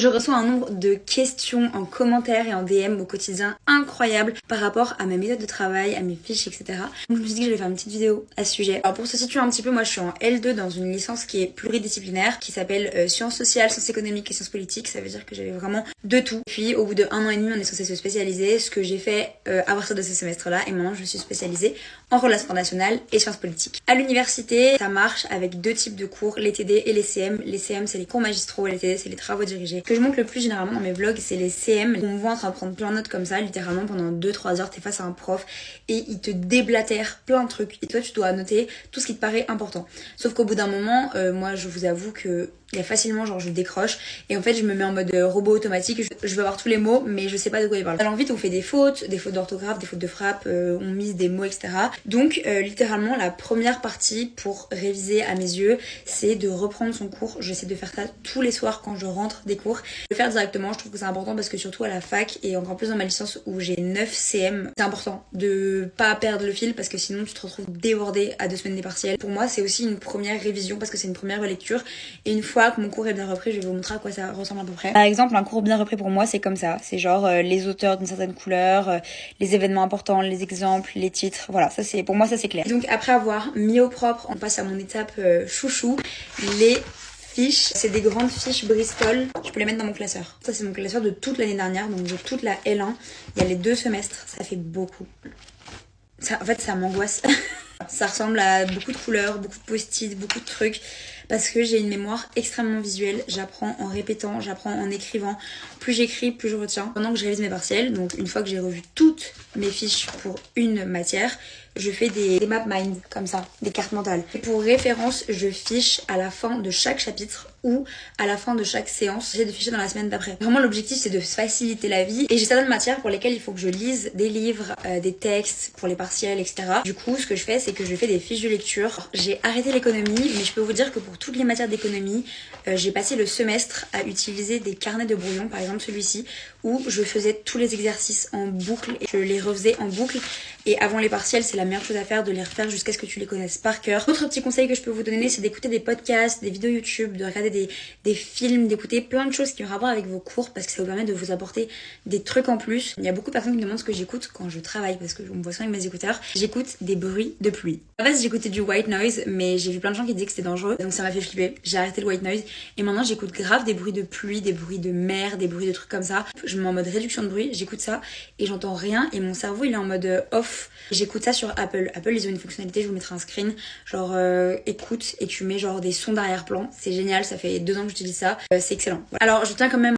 Je reçois un nombre de questions en commentaire et en DM au quotidien incroyable par rapport à ma méthode de travail, à mes fiches, etc. Donc je me suis dit que j'allais faire une petite vidéo à ce sujet. Alors pour se situer un petit peu, moi je suis en L2 dans une licence qui est pluridisciplinaire, qui s'appelle sciences sociales, sciences économiques et sciences politiques. Ça veut dire que j'avais vraiment de tout. Puis au bout de 1 an et demi, on est censé se spécialiser, ce que j'ai fait à partir de ce semestre-là. Et maintenant je suis spécialisée en relations internationales et sciences politiques. À l'université, ça marche avec 2 types de cours, les TD et les CM. Les CM c'est les cours magistraux, les TD c'est les travaux dirigés. Ce que je montre le plus généralement dans mes vlogs, c'est les CM. On me voit en train de prendre plein de notes comme ça, littéralement pendant 2-3 heures, t'es face à un prof et il te déblatère plein de trucs. Et toi, tu dois noter tout ce qui te paraît important. Sauf qu'au bout d'un moment, moi, je vous avoue que il y a facilement, genre, je décroche et en fait, je me mets en mode robot automatique. Je veux avoir tous les mots, mais je sais pas de quoi ils parlent. Alors vite, on fait des fautes d'orthographe, des fautes de frappe, on mise des mots, etc. Donc, littéralement, la première partie pour réviser à mes yeux, c'est de reprendre son cours. J'essaie de faire ça tous les soirs quand je rentre des cours. Le faire directement, je trouve que c'est important parce que surtout à la fac et encore plus dans ma licence où j'ai 9 CM, c'est important de pas perdre le fil parce que sinon tu te retrouves débordé à 2 semaines des partiels. Pour moi, c'est aussi une première révision parce que c'est une première relecture et une fois que mon cours est bien repris, je vais vous montrer à quoi ça ressemble à peu près. Par exemple, un cours bien repris pour moi, c'est comme ça. C'est genre les auteurs d'une certaine couleur, les événements importants, les exemples, les titres. Voilà, ça c'est pour moi ça c'est clair. Et donc après avoir mis au propre, on passe à mon étape chouchou, les fiches. C'est des grandes fiches Bristol. Je peux les mettre dans mon classeur. Ça c'est mon classeur de toute l'année dernière, donc de toute la L1. Il y a les 2 semestres, ça fait beaucoup. Ça, en fait, ça m'angoisse. Ça ressemble à beaucoup de couleurs, beaucoup de post-it, beaucoup de trucs. Parce que j'ai une mémoire extrêmement visuelle. J'apprends en répétant, j'apprends en écrivant. Plus j'écris, plus je retiens. Pendant que je révise mes partiels, donc une fois que j'ai revu toutes mes fiches pour une matière, je fais des map mind, comme ça, des cartes mentales. Et pour référence, je fiche à la fin de chaque chapitre ou à la fin de chaque séance. J'essaie de ficher dans la semaine d'après. Vraiment, l'objectif, c'est de faciliter la vie. Et j'ai certaines matières pour lesquelles il faut que je lise des livres, des textes pour les partiels, etc. Du coup, ce que je fais, c'est que je fais des fiches de lecture. J'ai arrêté l'économie, mais je peux vous dire que pour toutes les matières d'économie, j'ai passé le semestre à utiliser des carnets de brouillon, par exemple celui-ci, où je faisais tous les exercices en boucle et je les refaisais en boucle. Et avant les partiels, c'est la meilleure chose à faire, de les refaire jusqu'à ce que tu les connaisses par cœur. Autre petit conseil que je peux vous donner, c'est d'écouter des podcasts, des vidéos YouTube, de regarder des films, d'écouter plein de choses qui ont rapport avec vos cours parce que ça vous permet de vous apporter des trucs en plus. Il y a beaucoup de personnes qui me demandent ce que j'écoute quand je travaille parce que on me voit souvent avec mes écouteurs. J'écoute des bruits de pluie. En fait, j'écoutais du white noise, mais j'ai vu plein de gens qui disaient que c'était dangereux, donc ça m'a fait flipper. J'ai arrêté le white noise et maintenant j'écoute grave des bruits de pluie, des bruits de mer, des bruits de trucs comme ça. Je me mets en mode réduction de bruit, j'écoute ça et j'entends rien et mon cerveau il est en mode off. J'écoute ça sur Apple. Apple, ils ont une fonctionnalité, je vous mettrai un screen, genre écoute et tu mets genre des sons d'arrière-plan. C'est génial, ça fait 2 ans que j'utilise ça, c'est excellent. Voilà. Alors je tiens quand même